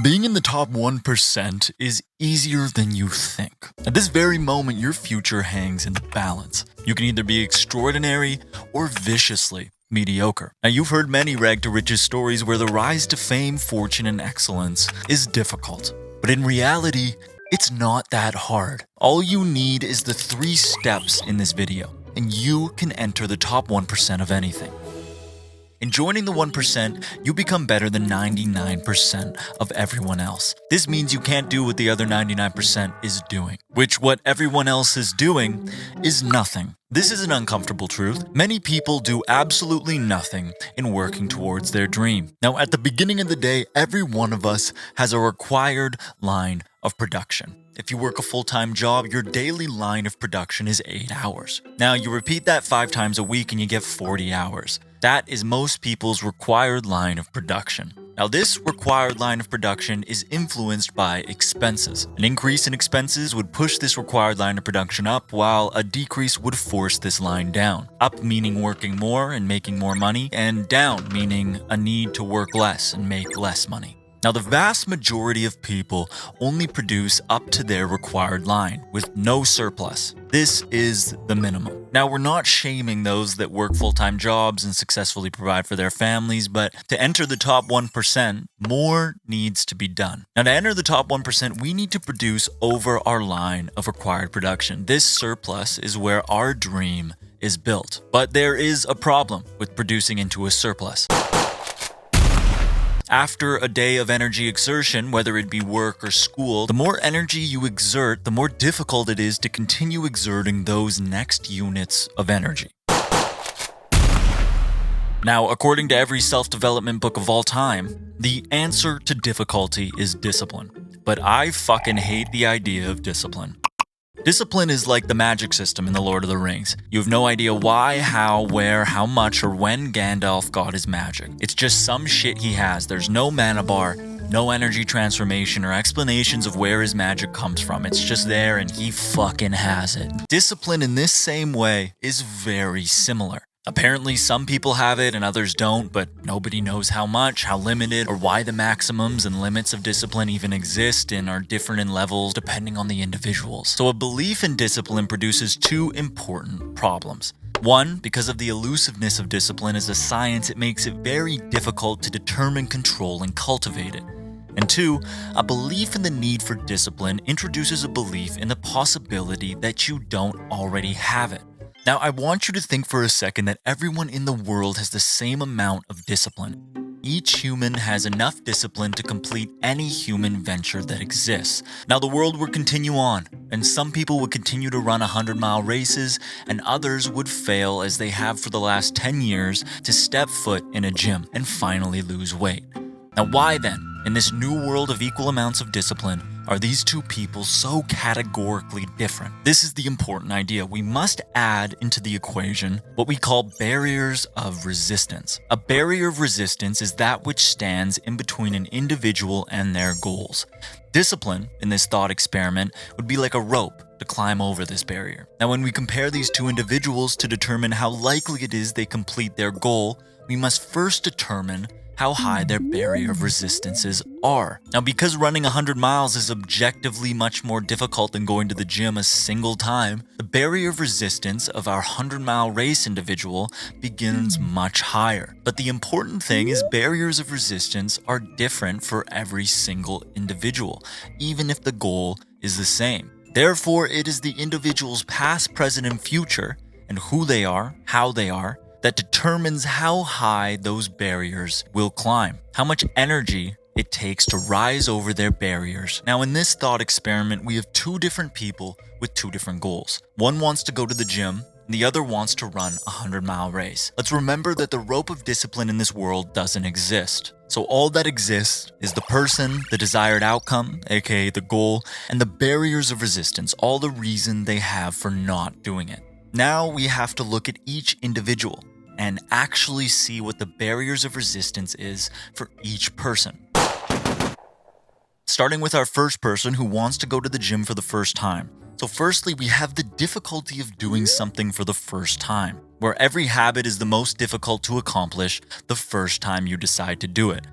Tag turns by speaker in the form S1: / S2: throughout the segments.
S1: Being in the top 1% is easier than you think. At this very moment, your future hangs in the balance. You can either be extraordinary or viciously mediocre. Now, you've heard many rag to riches stories where the rise to fame, fortune, and excellence is difficult. But in reality, it's not that hard. All you need is the 3 steps in this video, and you can enter the top 1% of anything. In joining the 1%, you become better than 99% of everyone else. This means you can't do what the other 99% is doing, which what everyone else is doing is nothing. This is an uncomfortable truth. Many people do absolutely nothing in working towards their dream. Now, at the beginning of the day, every one of us has a required line of production. If you work a full-time job, your daily line of production is 8 hours. Now, you repeat that 5 times a week and you get 40 hours. That is most people's required line of production. Now, this required line of production is influenced by expenses. An increase in expenses would push this required line of production up, while a decrease would force this line down. Up meaning working more and making more money, and down meaning a need to work less and make less money. Now, the vast majority of people only produce up to their required line, with no surplus. This is the minimum. Now, we're not shaming those that work full-time jobs and successfully provide for their families, but to enter the top 1%, more needs to be done. Now, to enter the top 1%, we need to produce over our line of required production. This surplus is where our dream is built. But there is a problem with producing into a surplus. After a day of energy exertion, whether it be work or school, the more energy you exert, the more difficult it is to continue exerting those next units of energy. Now, according to every self-development book of all time, the answer to difficulty is discipline. But I fucking hate the idea of discipline. Discipline is like the magic system in The Lord of the Rings. You have no idea why, how, where, how much, or when Gandalf got his magic. It's just some shit he has. There's no mana bar, no energy transformation, or explanations of where his magic comes from. It's just there and he fucking has it. Discipline in this same way is very similar. Apparently, some people have it and others don't, but nobody knows how much, how limited, or why the maximums and limits of discipline even exist and are different in levels depending on the individuals. So a belief in discipline produces 2 important problems. 1, because of the elusiveness of discipline as a science, it makes it very difficult to determine, control, and cultivate it. And 2, a belief in the need for discipline introduces a belief in the possibility that you don't already have it. Now, I want you to think for a second that everyone in the world has the same amount of discipline. Each human has enough discipline to complete any human venture that exists. Now, the world would continue on, and some people would continue to run 100-mile races, and others would fail as they have for the last 10 years to step foot in a gym and finally lose weight. Now, why then, in this new world of equal amounts of discipline, are these 2 people so categorically different? This is the important idea. We must add into the equation what we call barriers of resistance. A barrier of resistance is that which stands in between an individual and their goals. Discipline, in this thought experiment, would be like a rope to climb over this barrier. Now, when we compare these 2 individuals to determine how likely it is they complete their goal, we must first determine how high their barrier of resistances are. Now, because running 100 miles is objectively much more difficult than going to the gym a single time, the barrier of resistance of our 100-mile race individual begins much higher. But the important thing is barriers of resistance are different for every single individual, even if the goal is the same. Therefore, it is the individual's past, present, and future, and who they are, how they are, that determines how high those barriers will climb, how much energy it takes to rise over their barriers. Now, in this thought experiment, we have 2 different people with 2 different goals. One wants to go to the gym, and the other wants to run a 100-mile race. Let's remember that the rope of discipline in this world doesn't exist. So all that exists is the person, the desired outcome, aka the goal, and the barriers of resistance, all the reason they have for not doing it. Now we have to look at each individual and actually see what the barriers of resistance is for each person. Starting with our first person who wants to go to the gym for the first time. So firstly, we have the difficulty of doing something for the first time, where every habit is the most difficult to accomplish the first time you decide to do it.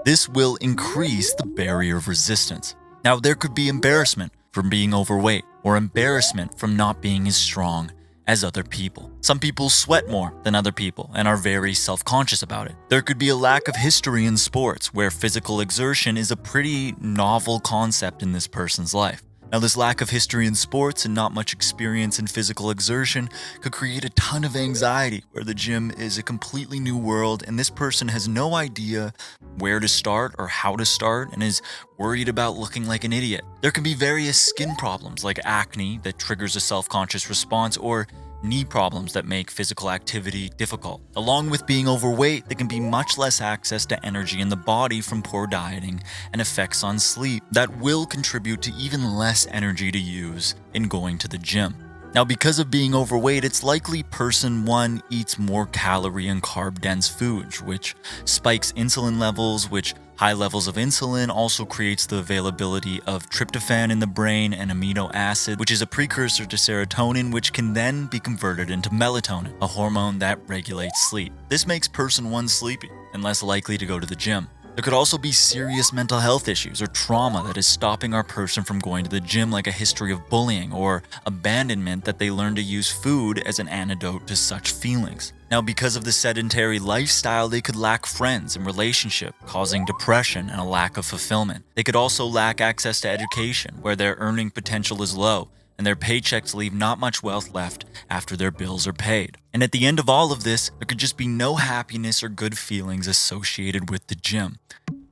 S1: This will increase the barrier of resistance. Now, there could be embarrassment from being overweight or embarrassment from not being as strong as other people. Some people sweat more than other people and are very self-conscious about it. There could be a lack of history in sports where physical exertion is a pretty novel concept in this person's life. Now, this lack of history in sports and not much experience in physical exertion could create a ton of anxiety where the gym is a completely new world and this person has no idea where to start or how to start and is worried about looking like an idiot. There can be various skin problems like acne that triggers a self-conscious response or knee problems that make physical activity difficult. Along with being overweight, there can be much less access to energy in the body from poor dieting and effects on sleep that will contribute to even less energy to use in going to the gym. Now, because of being overweight, it's likely person 1 eats more calorie and carb-dense foods, which spikes insulin levels, which high levels of insulin also creates the availability of tryptophan in the brain and amino acid, which is a precursor to serotonin, which can then be converted into melatonin, a hormone that regulates sleep. This makes person 1 sleepy and less likely to go to the gym. There could also be serious mental health issues or trauma that is stopping our person from going to the gym, like a history of bullying or abandonment that they learn to use food as an antidote to such feelings. Now, because of the sedentary lifestyle, they could lack friends and relationship, causing depression and a lack of fulfillment. They could also lack access to education, where their earning potential is low, and their paychecks leave not much wealth left after their bills are paid. And at the end of all of this, there could just be no happiness or good feelings associated with the gym.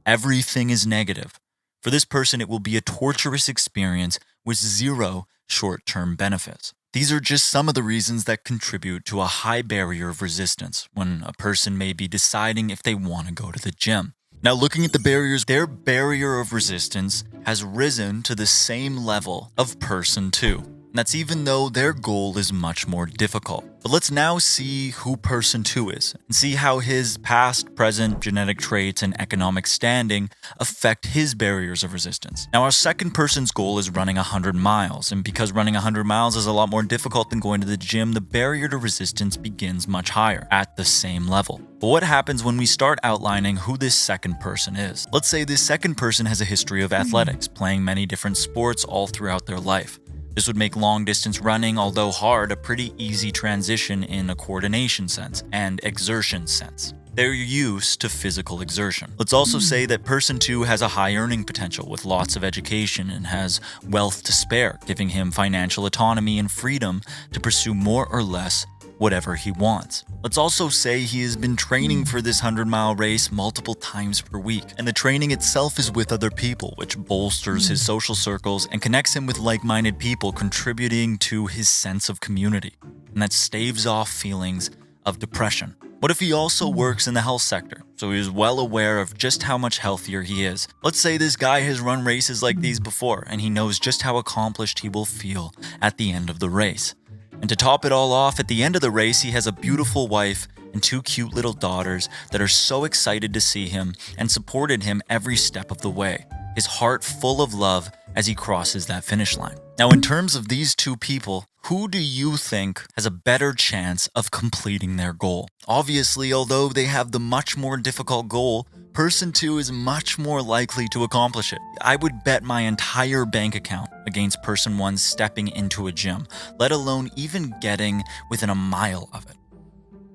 S1: Everything is negative. For this person, it will be a torturous experience with zero short-term benefits. These are just some of the reasons that contribute to a high barrier of resistance when a person may be deciding if they want to go to the gym. Now, looking at the barriers, their barrier of resistance has risen to the same level of person 2. And that's even though their goal is much more difficult. But let's now see who person 2 is and see how his past, present, genetic traits, and economic standing affect his barriers of resistance. Now, our second person's goal is running 100 miles. And because running 100 miles is a lot more difficult than going to the gym, the barrier to resistance begins much higher, at the same level. But what happens when we start outlining who this second person is? Let's say this second person has a history of athletics, playing many different sports all throughout their life. This would make long-distance running, although hard, a pretty easy transition in a coordination sense and exertion sense. They're used to physical exertion. Let's also say that person 2 has a high earning potential with lots of education and has wealth to spare, giving him financial autonomy and freedom to pursue more or less whatever he wants. Let's also say he has been training for this 100-mile race multiple times per week, and the training itself is with other people, which bolsters his social circles and connects him with like-minded people, contributing to his sense of community, and that staves off feelings of depression. What if he also works in the health sector, so he is well aware of just how much healthier he is? Let's say this guy has run races like these before, and he knows just how accomplished he will feel at the end of the race. And to top it all off, at the end of the race, he has a beautiful wife and 2 cute little daughters that are so excited to see him and supported him every step of the way, his heart full of love as he crosses that finish line. Now, in terms of these 2 people, who do you think has a better chance of completing their goal? Obviously, although they have the much more difficult goal, person 2 is much more likely to accomplish it. I would bet my entire bank account against person 1 stepping into a gym, let alone even getting within a mile of it.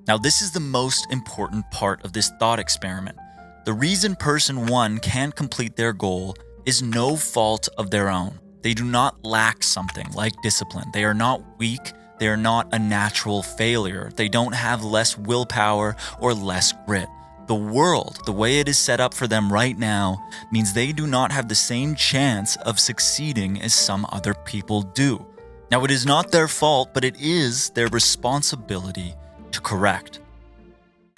S1: Now, this is the most important part of this thought experiment. The reason person 1 can't complete their goal is no fault of their own. They do not lack something like discipline. They are not weak. They are not a natural failure. They don't have less willpower or less grit. The world, the way it is set up for them right now, means they do not have the same chance of succeeding as some other people do. Now, it is not their fault, but it is their responsibility to correct.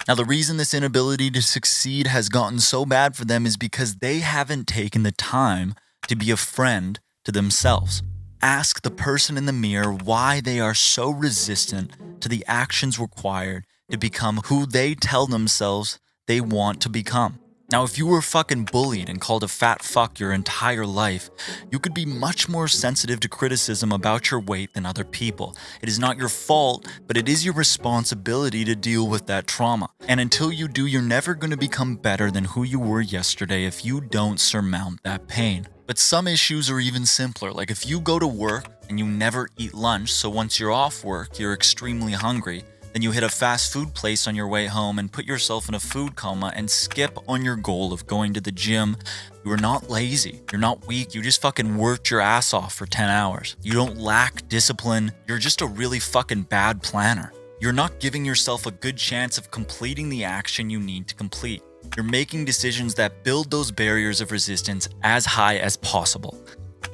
S1: Now, the reason this inability to succeed has gotten so bad for them is because they haven't taken the time to be a friend to themselves. Ask the person in the mirror why they are so resistant to the actions required to become who they tell themselves they want to become. Now, if you were fucking bullied and called a fat fuck your entire life, you could be much more sensitive to criticism about your weight than other people. It is not your fault, but it is your responsibility to deal with that trauma. And until you do, you're never going to become better than who you were yesterday if you don't surmount that pain. But some issues are even simpler, like if you go to work and you never eat lunch, so once you're off work, you're extremely hungry, then you hit a fast food place on your way home and put yourself in a food coma and skip on your goal of going to the gym. You are not lazy. You're not weak. You just fucking worked your ass off for 10 hours. You don't lack discipline. You're just a really fucking bad planner. You're not giving yourself a good chance of completing the action you need to complete. You're making decisions that build those barriers of resistance as high as possible.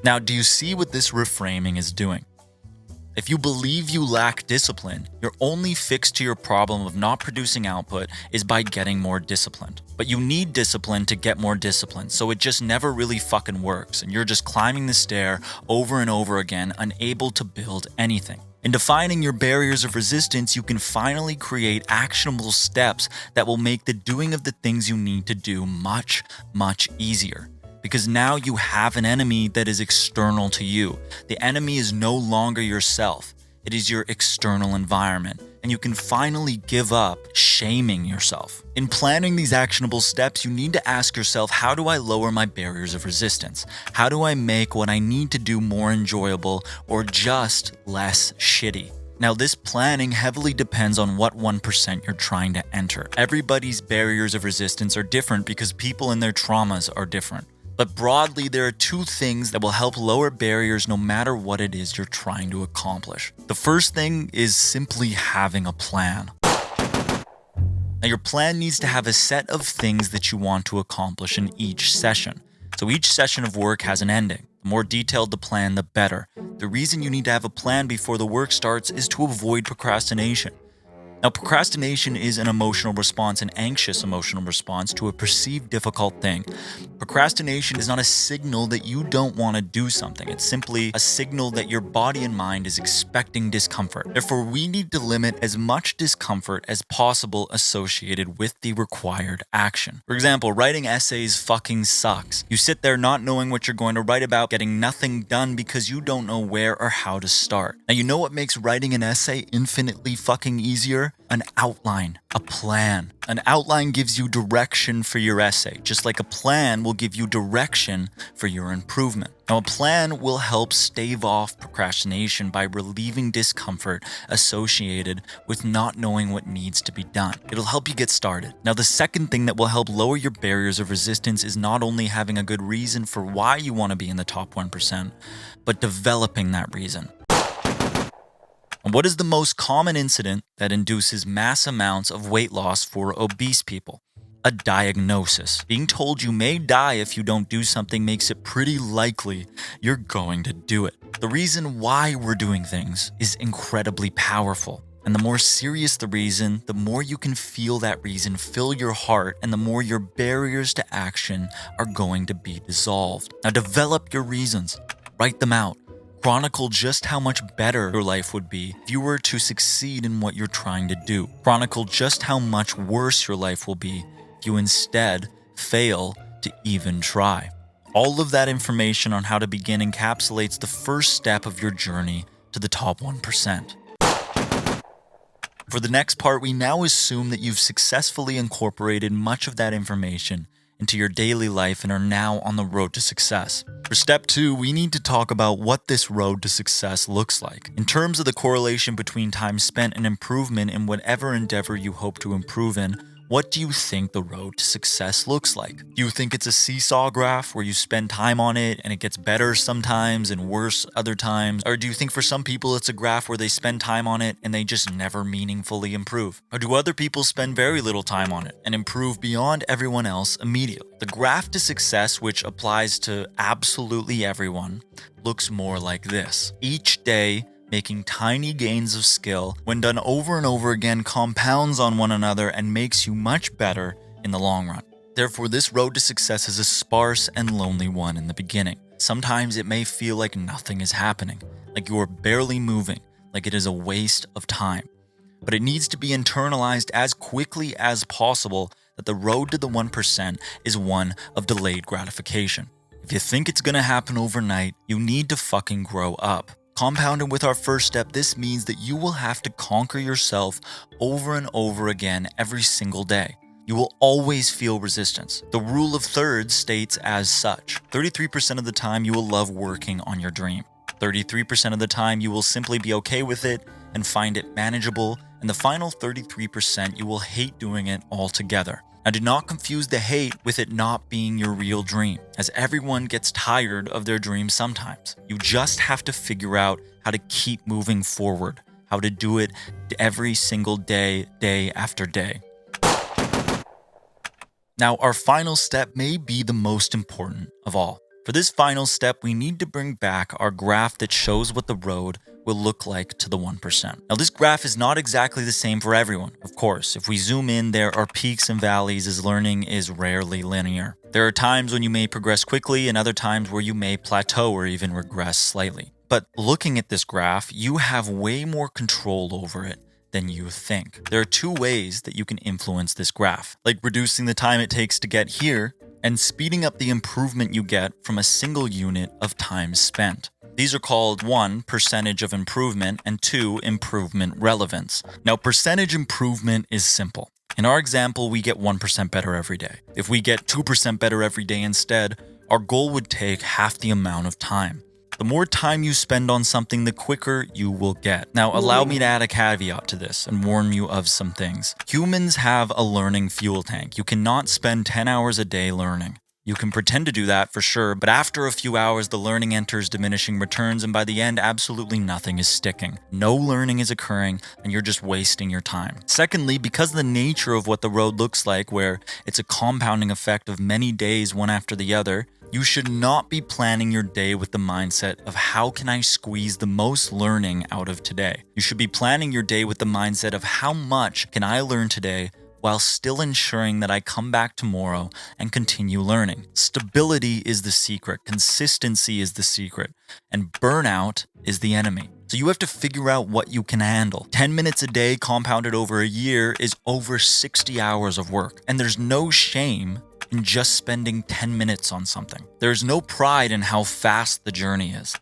S1: Now, do you see what this reframing is doing? If you believe you lack discipline, your only fix to your problem of not producing output is by getting more disciplined. But you need discipline to get more discipline, so it just never really fucking works, and you're just climbing the stair over and over again, unable to build anything. In defining your barriers of resistance, you can finally create actionable steps that will make the doing of the things you need to do much, much easier. Because now you have an enemy that is external to you. The enemy is no longer yourself. It is your external environment. And you can finally give up shaming yourself. In planning these actionable steps, you need to ask yourself, how do I lower my barriers of resistance? How do I make what I need to do more enjoyable or just less shitty? Now, this planning heavily depends on what 1% you're trying to enter. Everybody's barriers of resistance are different because people and their traumas are different. But broadly, there are two things that will help lower barriers no matter what it is you're trying to accomplish. The first thing is simply having a plan. Now, your plan needs to have a set of things that you want to accomplish in each session. So each session of work has an ending. The more detailed the plan, the better. The reason you need to have a plan before the work starts is to avoid procrastination. Now, procrastination is an emotional response, an anxious emotional response to a perceived difficult thing. Procrastination is not a signal that you don't want to do something. It's simply a signal that your body and mind is expecting discomfort. Therefore, we need to limit as much discomfort as possible associated with the required action. For example, writing essays fucking sucks. You sit there not knowing what you're going to write about, getting nothing done because you don't know where or how to start. Now, you know what makes writing an essay infinitely fucking easier? An outline, a plan. An outline gives you direction for your essay, just like a plan will give you direction for your improvement. Now, a plan will help stave off procrastination by relieving discomfort associated with not knowing what needs to be done. It'll help you get started. Now, the second thing that will help lower your barriers of resistance is not only having a good reason for why you want to be in the top 1%, but developing that reason. And what is the most common incident that induces mass amounts of weight loss for obese people? A diagnosis. Being told you may die if you don't do something makes it pretty likely you're going to do it. The reason why we're doing things is incredibly powerful. And the more serious the reason, the more you can feel that reason fill your heart, and the more your barriers to action are going to be dissolved. Now, develop your reasons. Write them out. Chronicle just how much better your life would be if you were to succeed in what you're trying to do. Chronicle just how much worse your life will be if you instead fail to even try. All of that information on how to begin encapsulates the first step of your journey to the top 1%. For the next part, we now assume that you've successfully incorporated much of that information into your daily life and are now on the road to success. For step 2, we need to talk about what this road to success looks like. In terms of the correlation between time spent and improvement in whatever endeavor you hope to improve in, what do you think the road to success looks like? Do you think it's a seesaw graph where you spend time on it and it gets better sometimes and worse other times? Or do you think for some people it's a graph where they spend time on it and they just never meaningfully improve? Or do other people spend very little time on it and improve beyond everyone else immediately? The graph to success, which applies to absolutely everyone, looks more like this. Each day, making tiny gains of skill, when done over and over again, compounds on one another and makes you much better in the long run. Therefore, this road to success is a sparse and lonely one in the beginning. Sometimes it may feel like nothing is happening, like you are barely moving, like it is a waste of time. But it needs to be internalized as quickly as possible that the road to the 1% is one of delayed gratification. If you think it's gonna happen overnight, you need to fucking grow up. Compounded with our first step, this means that you will have to conquer yourself over and over again every single day. You will always feel resistance. The rule of thirds states as such. 33% of the time you will love working on your dream. 33% of the time you will simply be okay with it and find it manageable, and the final 33% you will hate doing it altogether. Now, do not confuse the hate with it not being your real dream, as everyone gets tired of their dreams sometimes. You just have to figure out how to keep moving forward, how to do it every single day, day after day. Now, our final step may be the most important of all. For this final step, we need to bring back our graph that shows what the road will look like to the 1%. Now, this graph is not exactly the same for everyone. Of course, if we zoom in, there are peaks and valleys as learning is rarely linear. There are times when you may progress quickly and other times where you may plateau or even regress slightly. But looking at this graph, you have way more control over it than you think. There are two ways that you can influence this graph, like reducing the time it takes to get here and speeding up the improvement you get from a single unit of time spent. These are called 1, percentage of improvement, and 2, improvement relevance. Now, percentage improvement is simple. In our example, we get 1% better every day. If we get 2% better every day instead, our goal would take half the amount of time. The more time you spend on something, the quicker you will get. Now, allow me to add a caveat to this and warn you of some things. Humans have a learning fuel tank. You cannot spend 10 hours a day learning. You can pretend to do that for sure, but after a few hours, the learning enters diminishing returns, and by the end, absolutely nothing is sticking. No learning is occurring, and you're just wasting your time. Secondly, because of the nature of what the road looks like, where it's a compounding effect of many days one after the other, you should not be planning your day with the mindset of how can I squeeze the most learning out of today. You should be planning your day with the mindset of how much can I learn today while still ensuring that I come back tomorrow and continue learning. Stability is the secret, consistency is the secret, and burnout is the enemy. So you have to figure out what you can handle. 10 minutes a day compounded over a year is over 60 hours of work, and there's no shame in just spending 10 minutes on something. There's no pride in how fast the journey is.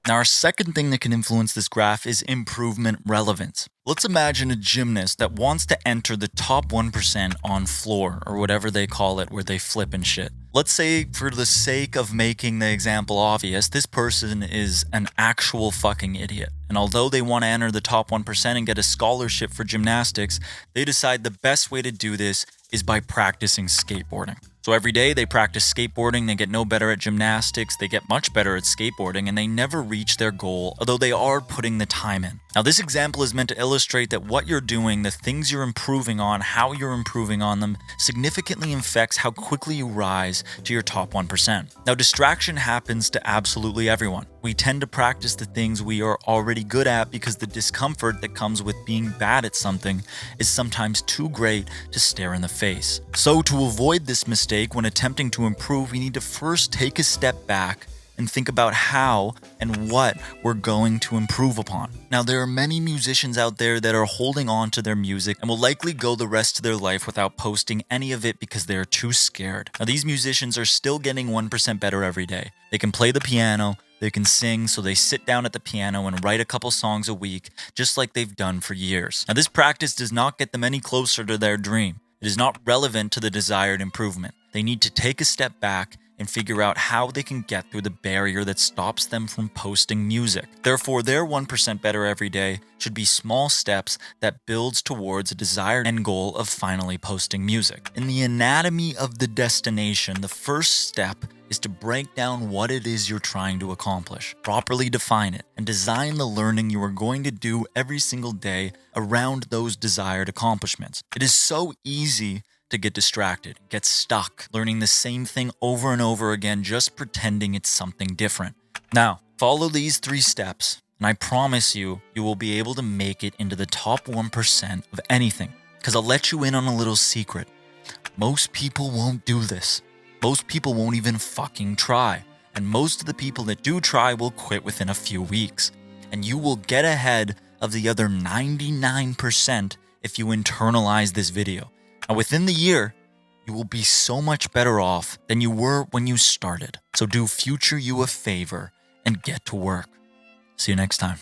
S1: Now, our second thing that can influence this graph is improvement relevance. Let's imagine a gymnast that wants to enter the top 1% on floor, or whatever they call it, where they flip and shit. Let's say, for the sake of making the example obvious, this person is an actual fucking idiot. And although they want to enter the top 1% and get a scholarship for gymnastics, they decide the best way to do this is by practicing skateboarding. So every day they practice skateboarding, they get no better at gymnastics, they get much better at skateboarding, and they never reach their goal, although they are putting the time in. Now, this example is meant to illustrate that what you're doing, the things you're improving on, how you're improving on them, significantly affects how quickly you rise to your top 1%. Now, distraction happens to absolutely everyone. We tend to practice the things we are already good at because the discomfort that comes with being bad at something is sometimes too great to stare in the face. So to avoid this mistake when attempting to improve, we need to first take a step back and think about how and what we're going to improve upon. Now, there are many musicians out there that are holding on to their music and will likely go the rest of their life without posting any of it because they're too scared. Now, these musicians are still getting 1% better every day. They can play the piano, they can sing, so they sit down at the piano and write a couple songs a week, just like they've done for years. Now, this practice does not get them any closer to their dream. It is not relevant to the desired improvement. They need to take a step back and figure out how they can get through the barrier that stops them from posting music. Therefore, their 1% better every day should be small steps that builds towards a desired end goal of finally posting music. In the anatomy of the destination, the first step is to break down what it is you're trying to accomplish, properly define it, and design the learning you are going to do every single day around those desired accomplishments. It is so easy to get distracted, get stuck, learning the same thing over and over again, just pretending it's something different. Now, follow these 3 steps, and I promise you, you will be able to make it into the top 1% of anything. Because I'll let you in on a little secret. Most people won't do this. Most people won't even fucking try. And most of the people that do try will quit within a few weeks. And you will get ahead of the other 99% if you internalize this video. And within the year, you will be so much better off than you were when you started. So do future you a favor and get to work. See you next time.